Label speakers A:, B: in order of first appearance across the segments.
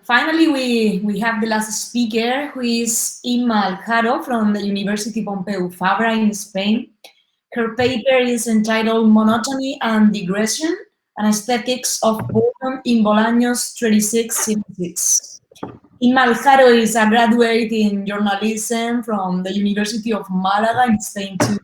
A: finally, we have the last speaker, who is Inma Aljaro from the University Pompeu Frabra in Spain. Her paper is entitled Monotony and Digression, an Aesthetics of Boredom in Bolaño's 3676. Inma Aljaro is a graduate in journalism from the University of Malaga in Spain too.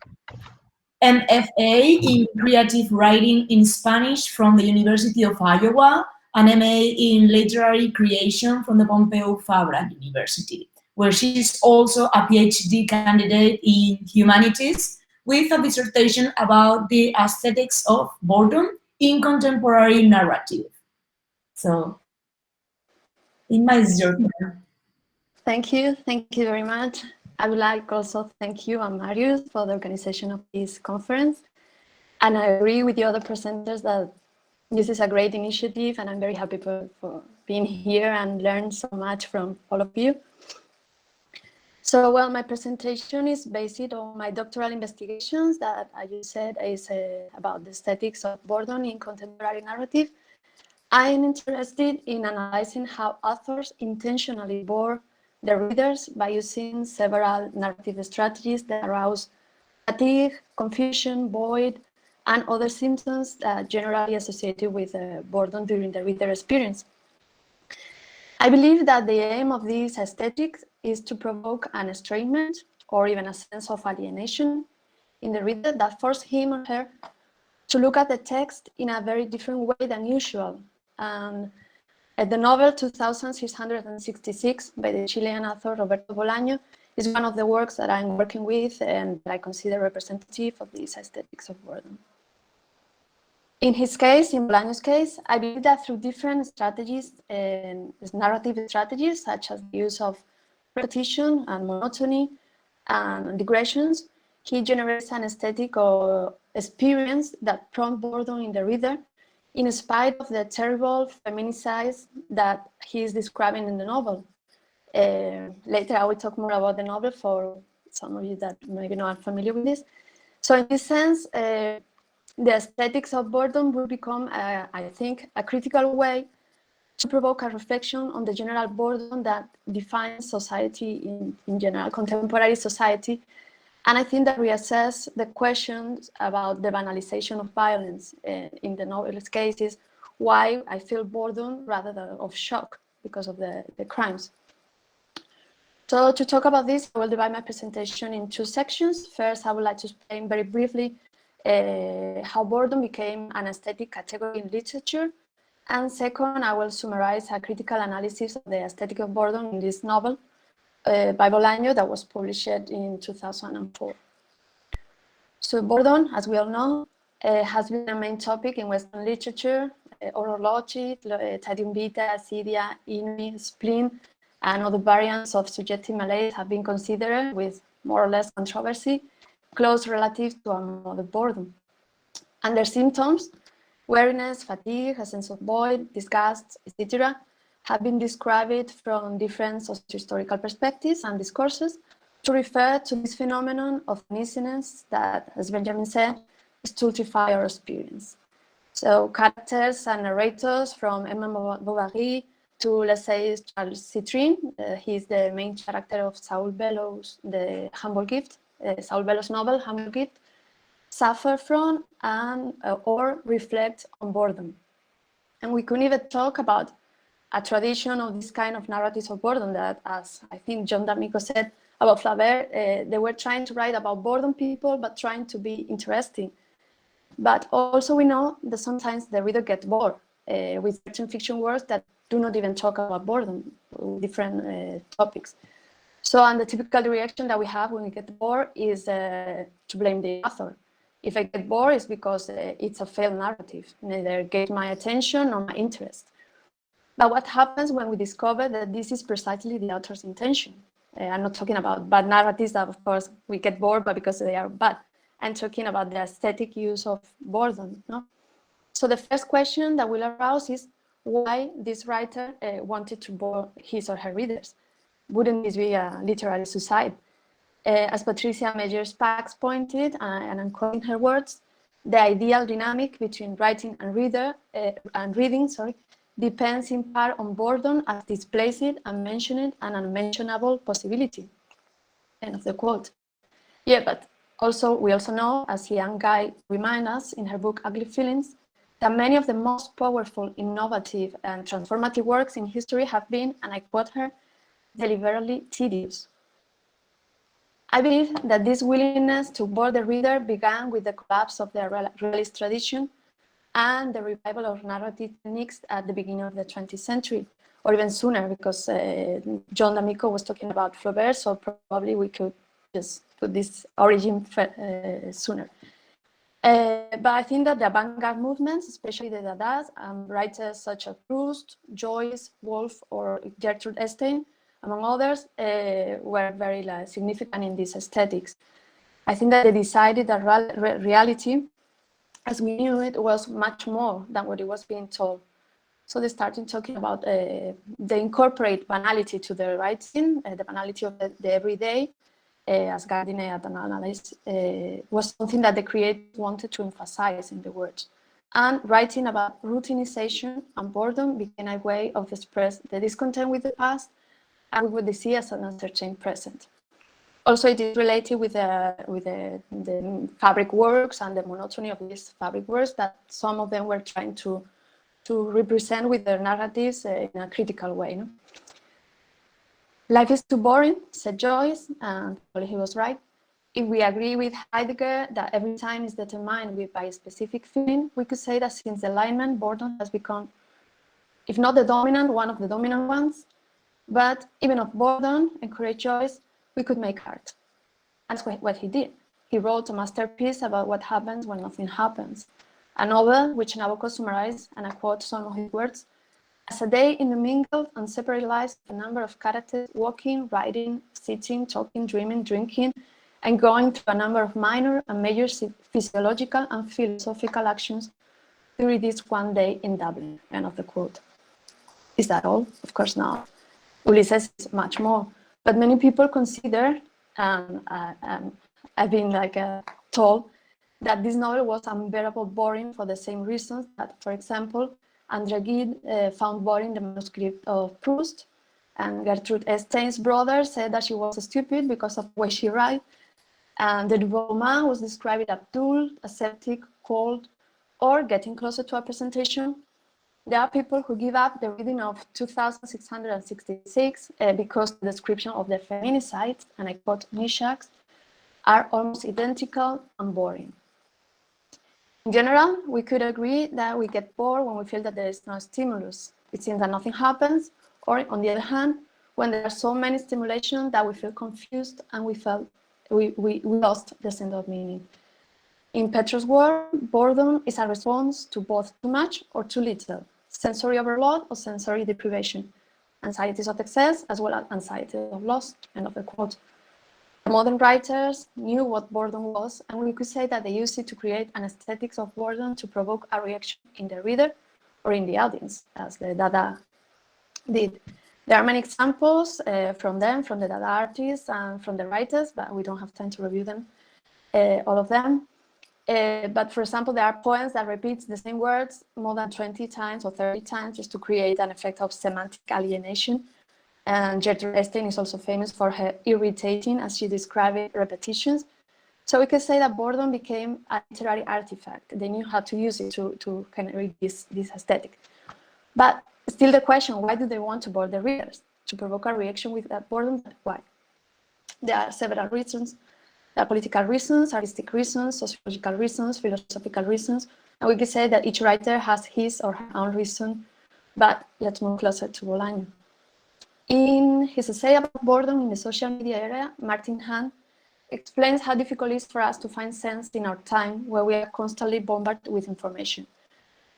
A: MFA in creative writing in Spanish from the University of Iowa, and MA in literary creation from the Pompeu Frabra University, where she's also a PhD candidate in humanities with a dissertation about the aesthetics of boredom in contemporary narrative. So, Inma, is your turn.
B: Thank you very much. I would like also thank you and Marius for the organization of this conference. And I agree with the other presenters that this is a great initiative, and I'm very happy for being here and learn so much from all of you. So, well, my presentation is based on my doctoral investigations that I just said is about the aesthetics of boredom in contemporary narrative. I'm interested in analyzing how authors intentionally bore the readers by using several narrative strategies that arouse fatigue, confusion, void, and other symptoms that generally associated with boredom during the reader experience. I believe that the aim of these aesthetics is to provoke an estrangement or even a sense of alienation in the reader that force him or her to look at the text in a very different way than usual. And the novel 2666 by the Chilean author Roberto Bolaño is one of the works that I'm working with and that I consider representative of these aesthetics of boredom. In his case, in Bolaño's case, I believe that through different strategies and narrative strategies, such as the use of repetition and monotony and digressions, he generates an aesthetic or experience that prompts boredom in the reader, in spite of the terrible feminicide that he is describing in the novel. Later, I will talk more about the novel for some of you that maybe not are familiar with this. So in this sense, the aesthetics of boredom will become, I think, a critical way to provoke a reflection on the general boredom that defines society in general, contemporary society. And I think that reassess the questions about the banalization of violence in the novel's cases, why I feel boredom rather than of shock because of the crimes. So to talk about this, I will divide my presentation in two sections. First, I would like to explain very briefly how boredom became an aesthetic category in literature. And second, I will summarize a critical analysis of the aesthetic of boredom in this novel by Bolaño that was published in 2004. So boredom, as we all know, has been a main topic in Western literature. Orology, tedium vitae, acedia, ennui, spleen, and other variants of subjective malaise have been considered with more or less controversy, close relative to another boredom. And their symptoms, weariness, fatigue, a sense of void, disgust, etc., have been described from different socio-historical perspectives and discourses to refer to this phenomenon of uneasiness that, as Benjamin said, stultify our experience. So characters and narrators from Emma Bovary to, let's say, Charles Citrine, he's the main character of Saul Bellow's The Humble Gift, Saul Bellow's novel, Humble Gift, suffer from and or reflect on boredom. And we could even talk about a tradition of this kind of narratives of boredom that, as I think John D'Amico said about Flaubert, they were trying to write about boredom people, but trying to be interesting. But also we know that sometimes the reader gets bored with certain fiction works that do not even talk about boredom, different topics. So, and the typical reaction that we have when we get bored is to blame the author. If I get bored, it's because it's a failed narrative, neither get my attention or my interest. But what happens when we discover that this is precisely the author's intention? I'm not talking about bad narratives that, of course, we get bored, but because they are bad. I'm talking about the aesthetic use of boredom. No? So the first question that will arouse is why this writer wanted to bore his or her readers. Wouldn't this be a literary suicide? As Patricia Meyer-Spax pointed, and I'm quoting her words, the ideal dynamic between writing and reading depends in part on boredom as displaced, unmentioned, and unmentionable possibility. End of the quote. Yeah, but we also know, as Liang Gai reminds us in her book Ugly Feelings, that many of the most powerful, innovative, and transformative works in history have been, and I quote her, deliberately tedious. I believe that this willingness to bore the reader began with the collapse of the realist tradition and the revival of narrative techniques at the beginning of the 20th century, or even sooner, because John D'Amico was talking about Flaubert, so probably we could just put this origin sooner. But I think that the avant-garde movements, especially the Dadas, writers such as Proust, Joyce, Woolf, or Gertrude Stein, among others, were very significant in these aesthetics. I think that they decided that reality, as we knew it, was much more than what it was being told. So they started talking about, they incorporate banality to their writing, the banality of the everyday, as Gardiner had analyzed, was something that the creators wanted to emphasize in the words. And writing about routinization and boredom became a way of express the discontent with the past and with what they see as an uncertain present. Also, it is related with the fabric works and the monotony of these fabric works that some of them were trying to represent with their narratives in a critical way. No? Life is too boring, said Joyce, and probably he was right. If we agree with Heidegger that every time is determined by a specific feeling, we could say that since Enlightenment, boredom has become, if not the dominant, one of the dominant ones. But even of boredom, encouraged Joyce, we could make art. And that's what he did. He wrote a masterpiece about what happens when nothing happens. A novel which Nabokov summarized, and I quote some of his words, as a day in the mingled and separate lives of a number of characters walking, riding, sitting, talking, dreaming, drinking, and going through a number of minor and major physiological and philosophical actions during this one day in Dublin. End of the quote. Is that all? Of course not. Ulysses is much more. But many people consider, and I've been told, that this novel was unbearable boring for the same reasons that, for example, André Gide found boring the manuscript of Proust, and Gertrude Stein's brother said that she was stupid because of the way she writes, and the Dubois was described as dull, ascetic, cold, or getting closer to a presentation. There are people who give up the reading of 2666 because the description of the feminicides, and I quote Nishak's, are almost identical and boring. In general, we could agree that we get bored when we feel that there is no stimulus. It seems that nothing happens, or on the other hand, when there are so many stimulations that we feel confused and we lost the sense of meaning. In Petro's work, boredom is a response to both too much or too little, sensory overload or sensory deprivation, anxieties of excess as well as anxiety of loss, end of the quote. Modern writers knew what boredom was, and we could say that they used it to create an aesthetics of boredom to provoke a reaction in the reader or in the audience, as the Dada did. There are many examples from the Dada artists and from the writers, but we don't have time to review them, all of them. But for example, there are poems that repeat the same words more than 20 times or 30 times just to create an effect of semantic alienation. And Gertrude Stein is also famous for her irritating, as she described it, repetitions. So we could say that boredom became a literary artifact. They knew how to use it to kind of read this aesthetic. But still the question, why do they want to bore the readers? To provoke a reaction with that boredom? Why? There are several reasons. There are political reasons, artistic reasons, sociological reasons, philosophical reasons. And we could say that each writer has his or her own reason. But let's move closer to Bolaño. In his essay about boredom in the social media era, Martin Hahn explains how difficult it is for us to find sense in our time where we are constantly bombarded with information.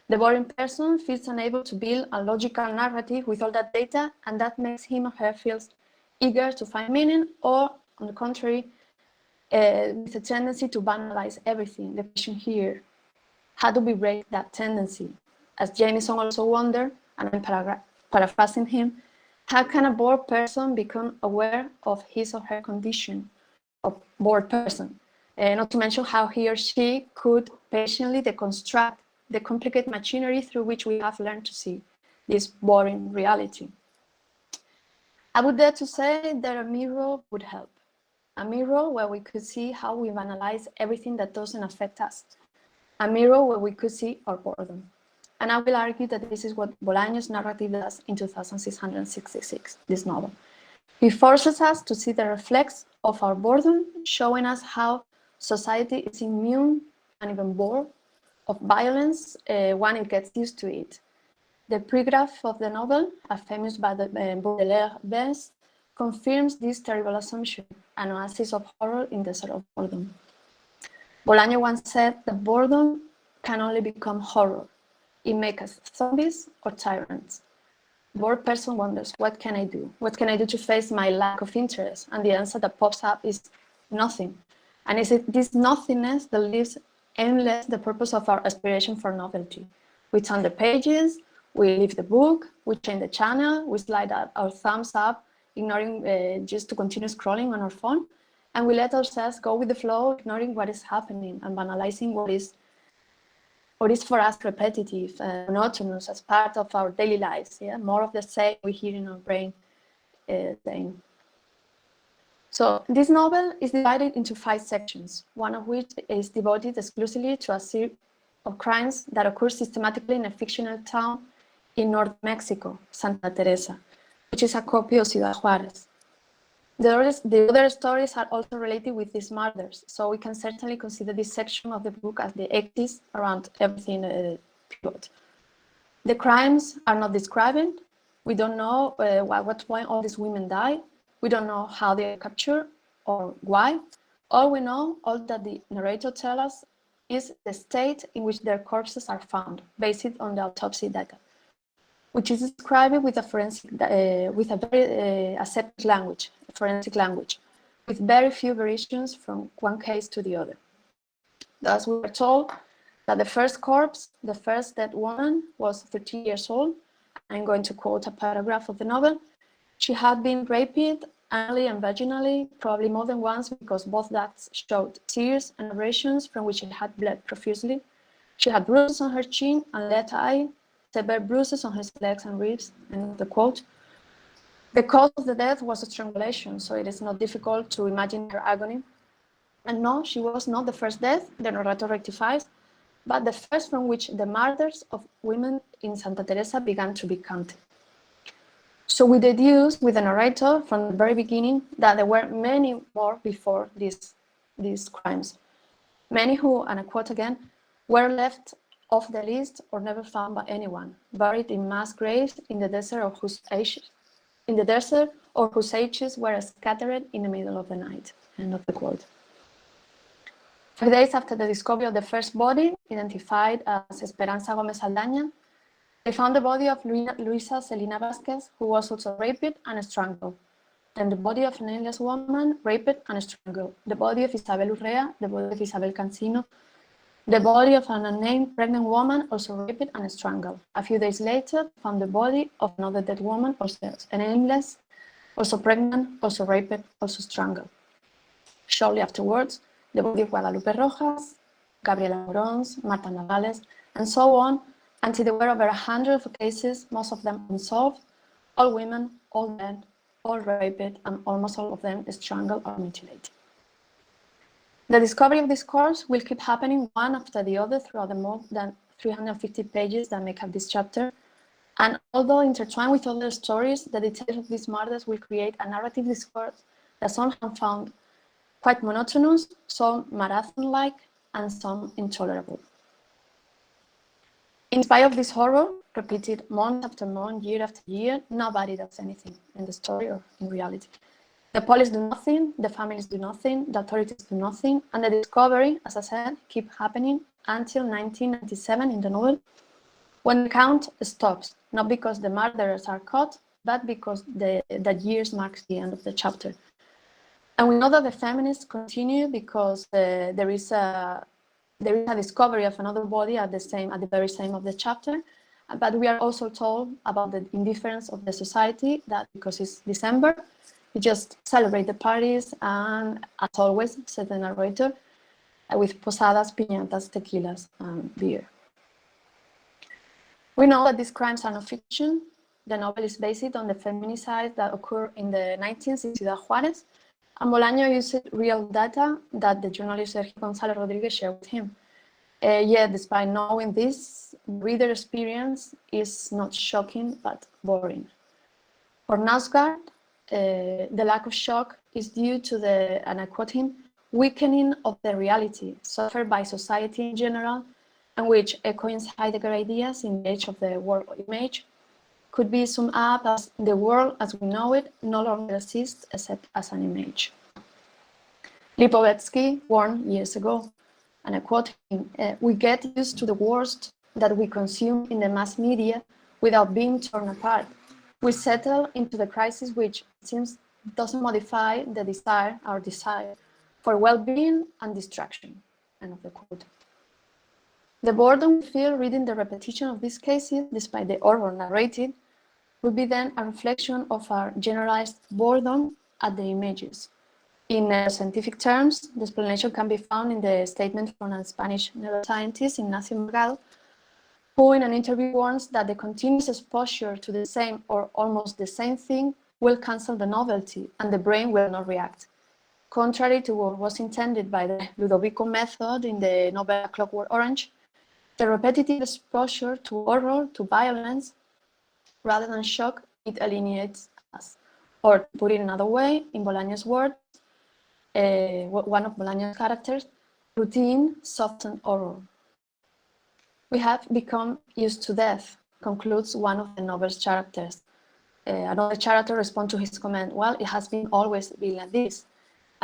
B: The boring person feels unable to build a logical narrative with all that data, and that makes him or her feel eager to find meaning, or on the contrary, with a tendency to banalize everything. The question here, how do we break that tendency? As Jameson also wondered, and I'm paraphrasing him, how can a bored person become aware of his or her condition of bored person? Not to mention how he or she could patiently deconstruct the complicated machinery through which we have learned to see. this boring reality. I would dare to say that a mirror would help. A mirror where we could see how we've analyzed everything that doesn't affect us. A mirror where we could see our boredom. And I will argue that this is what Bolaño's narrative does in 2666, this novel. He forces us to see the reflex of our boredom, showing us how society is immune and even bored of violence when it gets used to it. The pregraph of the novel, a famous by the Baudelaire best, confirms this terrible assumption, an oasis of horror in the desert of boredom. Bolaño once said that boredom can only become horror. It makes us zombies or tyrants. The bored person wonders, what can I do? What can I do to face my lack of interest? And the answer that pops up is nothing. And it's this nothingness that leaves aimless the purpose of our aspiration for novelty. We turn the pages, we leave the book, we change the channel, we slide our thumbs up, ignoring just to continue scrolling on our phone, and we let ourselves go with the flow, ignoring what is happening and banalizing what is for us repetitive and monotonous as part of our daily lives. Yeah, more of the same we hear in our brain saying. So this novel is divided into 5 sections, one of which is devoted exclusively to a series of crimes that occur systematically in a fictional town in North Mexico, Santa Teresa, which is a copy of Ciudad Juárez. The other stories are also related with these murders, so we can certainly consider this section of the book as the axis around everything pivot. The crimes are not described. We don't know at what point all these women died. We don't know how they were captured or why. All we know, all that the narrator tells us, is the state in which their corpses are found, based on the autopsy data, which is described with a very aseptic language, forensic language, with very few variations from one case to the other. Thus, we were told that the first corpse, the first dead woman, was 13 years old. I'm going to quote a paragraph of the novel. She had been raped anally and vaginally, probably more than once, because both deaths showed tears and abrasions from which it had bled profusely. She had bruises on her chin and left eye, severe bruises on her legs and ribs, end of the quote. The cause of the death was a strangulation, so it is not difficult to imagine her agony. And no, she was not the first death, the narrator rectifies, but the first from which the murders of women in Santa Teresa began to be counted. So we deduce with the narrator from the very beginning that there were many more before these crimes. Many who, and I quote again, were left off the list or never found by anyone, buried in mass graves in the desert or whose ashes were scattered in the middle of the night. End of the quote. 5 days after the discovery of the first body, identified as Esperanza Gomez Aldaña, they found the body of Luisa Celina Vasquez, who was also raped and strangled. Then the body of a nameless woman, raped and strangled. The body of Isabel Urrea, the body of Isabel Cancino, the body of an unnamed pregnant woman, also raped and strangled. A few days later, found the body of another dead woman, also nameless, also pregnant, also raped, also strangled. Shortly afterwards, the body of Guadalupe Rojas, Gabriela Morons, Marta Navales, and so on, until there were over 100 cases, most of them unsolved, all women, all dead, all raped, and almost all of them strangled or mutilated. The discovery of this corpse will keep happening one after the other throughout the more than 350 pages that make up this chapter. And although intertwined with other stories, the details of these murders will create a narrative discourse that some have found quite monotonous, some marathon-like, and some intolerable. In spite of this horror, repeated month after month, year after year, nobody does anything in the story or in reality. The police do nothing, the families do nothing, the authorities do nothing, and the discovery, as I said, keep happening until 1997 in the novel, when the count stops, not because the murderers are caught, but because that years marks the end of the chapter. And we know that the feminists continue because there is a discovery of another body at the very same of the chapter. But we are also told about the indifference of the society, that because it's December, we just celebrate the parties, and as always, said the narrator, with posadas, piñatas, tequilas, and beer. We know that these crimes are not fiction. The novel is based on the feminicides that occurred in the 19th in Ciudad Juárez, and Bolaño used real data that the journalist Sergio González Rodriguez shared with him. Yet, despite knowing this, the reader experience is not shocking, but boring. For Nasgard, the lack of shock is due to the, and I quote him, weakening of the reality suffered by society in general, and which, echoing Heidegger ideas in the age of the world image, could be summed up as the world as we know it no longer exists except as an image. Lipovetsky warned years ago, and I quote him, we get used to the worst that we consume in the mass media without being torn apart. We settle into the crisis which it seems doesn't modify the desire, our desire, for well-being and distraction. End of the quote. The boredom we feel reading the repetition of these cases, despite the horror narrated, would be then a reflection of our generalized boredom at the images. In scientific terms, the explanation can be found in the statement from a Spanish neuroscientist, Ignacio Morgado, who in an interview warns that the continuous exposure to the same or almost the same thing will cancel the novelty and the brain will not react. Contrary to what was intended by the Ludovico method in the novel Clockwork Orange, the repetitive exposure to horror, to violence, rather than shock, it alienates us. Or to put it another way, in Bolaño's words, one of Bolaño's characters, routine softens horror. We have become used to death, concludes one of the novel's characters. Another character responds to his comment, well, it has been always been like this.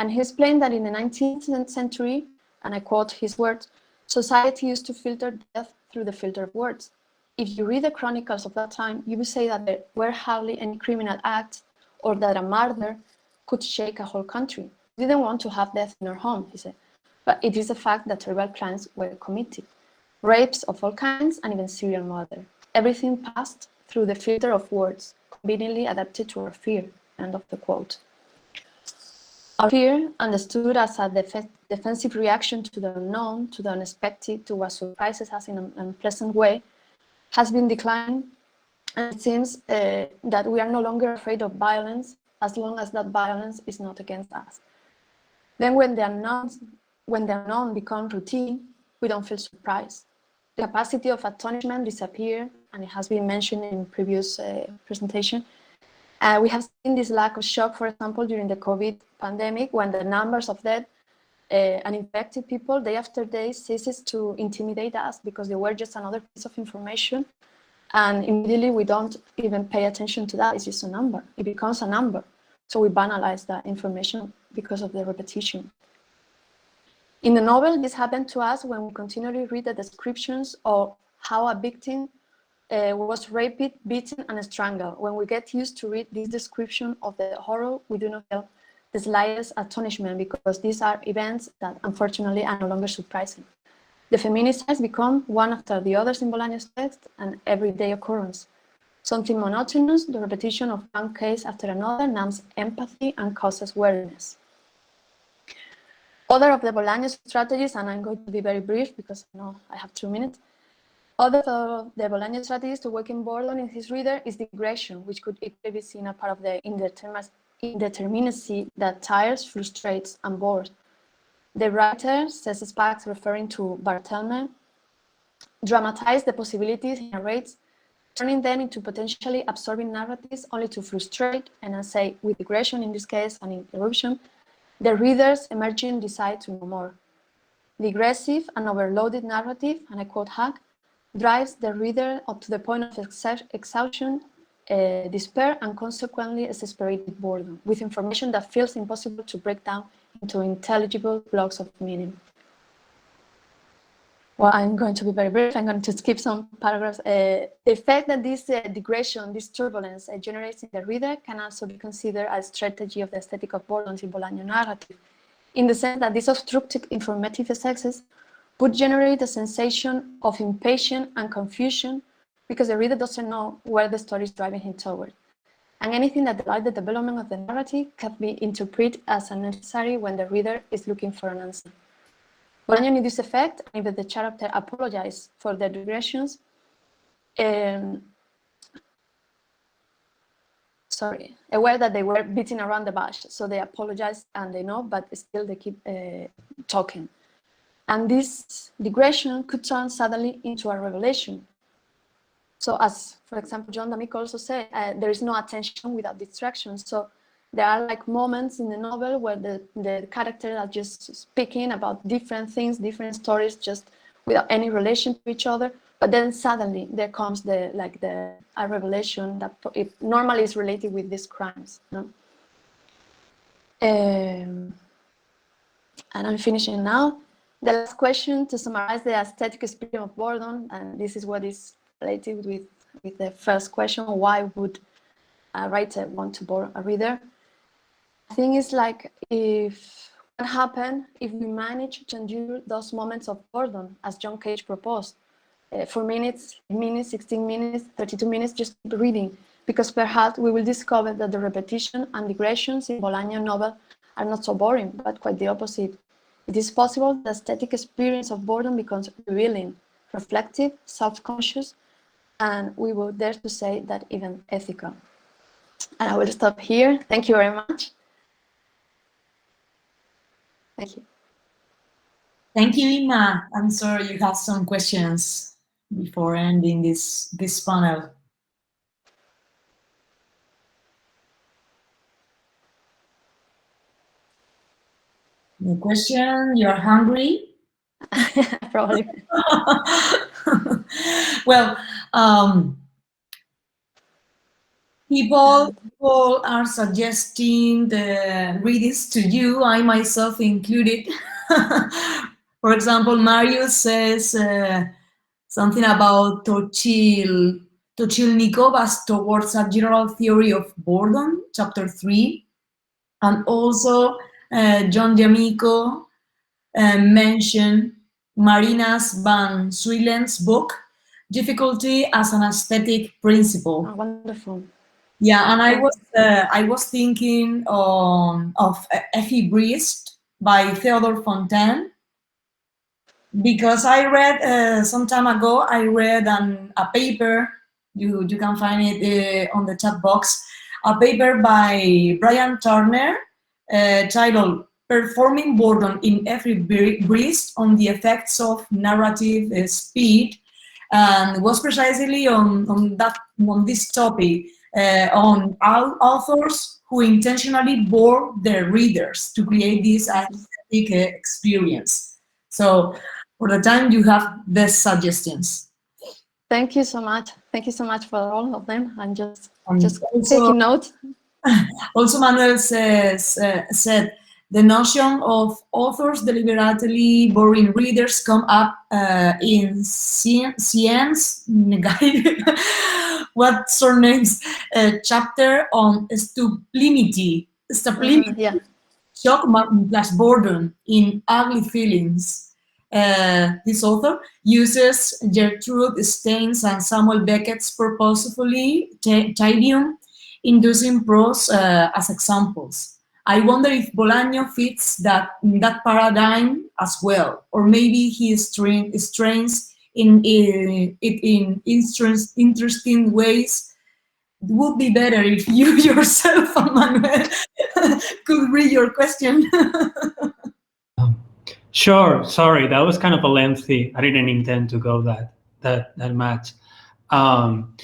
B: And he explained that in the 19th century, and I quote his words, society used to filter death through the filter of words. If you read the chronicles of that time, you will say that there were hardly any criminal acts or that a murder could shake a whole country. We didn't want to have death in our home, he said, but it is a fact that terrible crimes were committed. Rapes of all kinds and even serial murder. Everything passed through the filter of words, conveniently adapted to our fear. End of the quote. Our fear, understood as a defensive reaction to the unknown, to the unexpected, to what surprises us in an unpleasant way, has been declining, and it seems that we are no longer afraid of violence as long as that violence is not against us. Then when the unknown becomes routine, we don't feel surprised. The capacity of astonishment disappears, and it has been mentioned in previous presentation. We have seen this lack of shock, for example, during the COVID pandemic, when the numbers of dead and infected people day after day ceases to intimidate us because they were just another piece of information. And immediately we don't even pay attention to that. It's just a number. It becomes a number. So we banalize that information because of the repetition. In the novel, this happened to us when we continually read the descriptions of how a victim was raped, beaten, and strangled. When we get used to read this description of the horror, we do not feel the slightest astonishment because these are events that unfortunately are no longer surprising. The feminicides become one after the others in Bolaño's text an everyday occurrence. Something monotonous, the repetition of one case after another numbs empathy and causes weariness. Other of the Bolaño's strategies, and I'm going to be very brief because I know I have 2 minutes. Other of the Bolaño strategies to awaken boredom in his reader is digression, which could equally be seen as part of the indeterminacy that tires, frustrates, and bores. The writer, says Spax, referring to Barthelme, dramatized the possibilities he narrates, turning them into potentially absorbing narratives only to frustrate, and I say with digression in this case and in eruption, the reader's emerging desire to know more. The aggressive and overloaded narrative, and I quote Hack, drives the reader up to the point of exhaustion, despair, and consequently exasperated boredom, with information that feels impossible to break down into intelligible blocks of meaning. Well, I'm going to be very brief. I'm going to skip some paragraphs. The effect that this digression, this turbulence generates in the reader can also be considered a strategy of the aesthetic of boredom in Bolaño narrative, in the sense that these obstructive informative excesses would generate a sensation of impatience and confusion because the reader doesn't know where the story is driving him toward. And anything that delights the development of the narrative can be interpreted as unnecessary when the reader is looking for an answer. Bolaño knew this effect, and if the character apologized for their digressions, aware that they were beating around the bush. So they apologize and they know, but still they keep talking. And this digression could turn suddenly into a revelation. So as, for example, John D'Amico also said, there is no attention without distraction. So there are like moments in the novel where the characters are just speaking about different things, different stories, just without any relation to each other. But then suddenly there comes a revelation that it normally is related with these crimes. No? And I'm finishing now. The last question to summarize the aesthetic experience of boredom, and this is what is related with the first question: why would a writer want to bore a reader? I think it's like what happened if we manage to endure those moments of boredom, as John Cage proposed, for minutes, 16 minutes, 32 minutes, just keep reading, because perhaps we will discover that the repetition and digressions in Bolaño novel are not so boring, but quite the opposite. It is possible the aesthetic experience of boredom becomes revealing, reflective, self-conscious, and we would dare to say that even ethical. And I will stop here. Thank you very much. Thank you.
A: Thank you, Inma. I'm sorry you have some questions before ending this panel. The question, you're hungry?
B: Probably.
A: Well, people are suggesting the readings to you, I myself included. For example, Mario says something about Tochilnikov's Towards a General Theory of Boredom, chapter 3. And also John D'Amico mentioned Marina's van Suylen's book, Difficulty as an Aesthetic Principle.
B: Oh, wonderful.
A: Yeah, and I was thinking of Effie Briest by Theodore Fontaine, because I read some time ago. I read a paper. You can find it on the chat box. A paper by Brian Turner titled "Performing Boredom in Effie Briest on the Effects of Narrative Speed," and was precisely on this topic. On authors who intentionally bore their readers to create this aesthetic experience. So for the time, you have the suggestions.
B: Thank you so much. Thank you so much for all of them. I'm just taking notes.
A: Also, Manuel said the notion of authors deliberately boring readers come up in Science what surnames chapter on stuplimity,
B: Yeah.
A: shock plus boredom in Ugly Feelings. This author uses Gertrude Stein's and Samuel Beckett's purposefully tedium inducing prose as examples. I wonder if Bolaño fits that paradigm as well, or maybe he strains it in interesting ways. It would be better if you yourself, Manuel, could read your question.
C: Sure. Sorry, that was kind of a lengthy. I didn't intend to go that much. I'm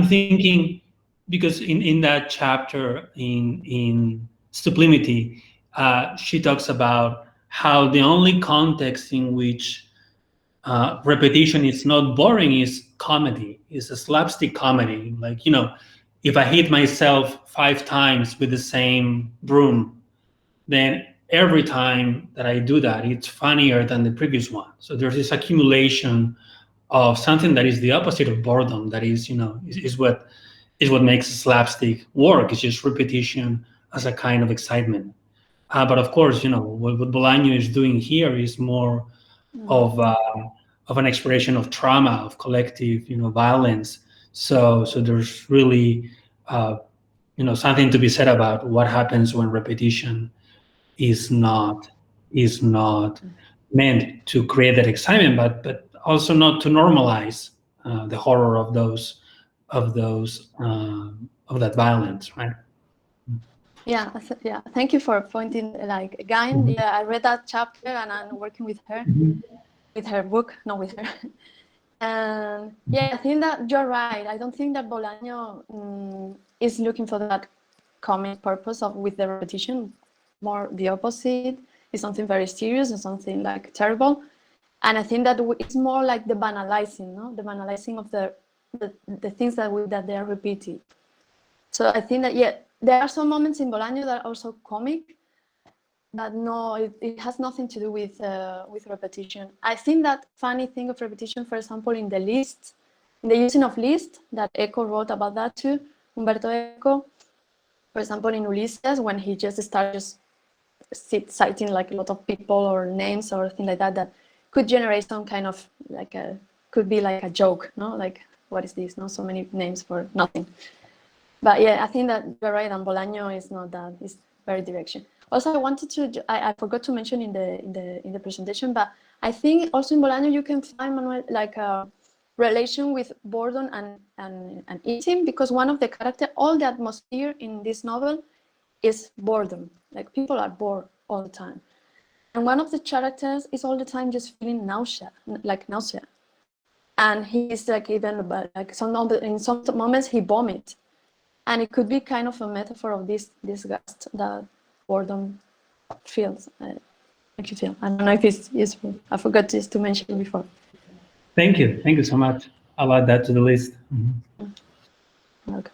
C: thinking, because in that chapter in Sublimity, she talks about how the only context in which repetition is not boring is comedy, is a slapstick comedy. Like, if I hit myself 5 times with the same broom, then every time that I do that, it's funnier than the previous one. So there's this accumulation of something that is the opposite of boredom. That is, is what makes slapstick work. It's just repetition as a kind of excitement. But of course, what Bolaño is doing here is more of an expression of trauma, of collective, violence. So there's really, something to be said about what happens when repetition is not meant to create that excitement, but also not to normalize the horror of that violence, right?
B: Yeah, yeah. Thank you for pointing. Like again, yeah, I read that chapter and I'm working with her, with her book, not with her. And yeah, I think that you're right. I don't think that Bolaño is looking for that comic purpose of with the repetition. More the opposite. It's something very serious and something like terrible. And I think that it's more like the banalizing, no? The banalizing of the things that they are repeating. So I think that, yeah, there are some moments in Bolaño that are also comic, but no, it has nothing to do with repetition. I think that funny thing of repetition, for example, in the list, in the using of list, that Eco wrote about that too, Umberto Eco, for example, in Ulysses, when he just starts citing like a lot of people or names or thing like that, that could generate some kind of like could be like a joke, no? Like, what is this? No, so many names for nothing. But yeah, I think that you're right, and Bolaño is not that. It's very direction. Also, I wanted to. I forgot to mention in the presentation, but I think also in Bolaño you can find, Manuel, like a relation with boredom and eating, because one of the characters, all the atmosphere in this novel is boredom. Like people are bored all the time, and one of the characters is all the time just feeling nausea, and he's like even like in some moments he vomits. And it could be kind of a metaphor of this disgust that boredom feels, makes you feel. I don't know if it's useful. I forgot just to mention it before.
C: Thank you so much. I'll add that to the list.
B: Okay.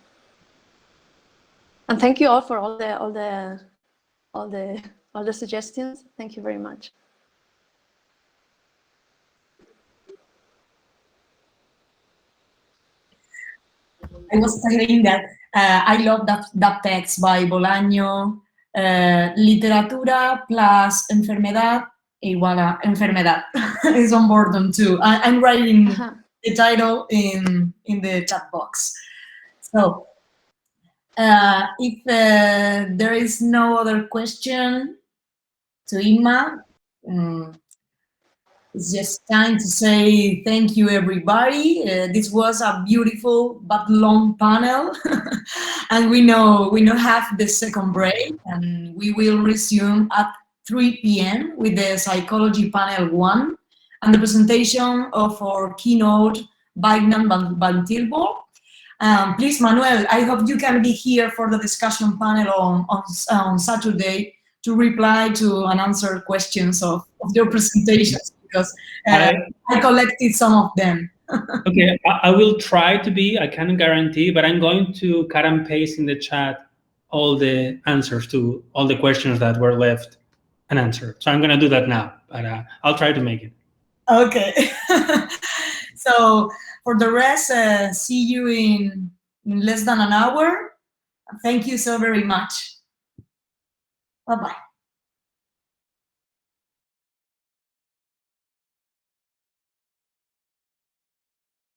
B: And thank you all for all the suggestions. Thank you very much.
A: I was saying that I love that text by Bolaño, literatura plus enfermedad igual a enfermedad. Is on boredom too. I'm writing the title in the chat box. So if there is no other question to Inma, it's just time to say thank you, everybody. This was a beautiful but long panel, and we know have the second break, and we will resume at 3 p.m. with the psychology panel 1 and the presentation of our keynote Vignan van Tilburg. Please, Manuel, I hope you can be here for the discussion panel on Saturday to reply to and answer questions of your presentations, because I collected some of them.
C: Okay, I will try to be, I can't guarantee, but I'm going to cut and paste in the chat all the answers to all the questions that were left unanswered. So I'm going to do that now, but I'll try to make it.
A: Okay. So for the rest, see you in less than an hour. Thank you so very much. Bye-bye.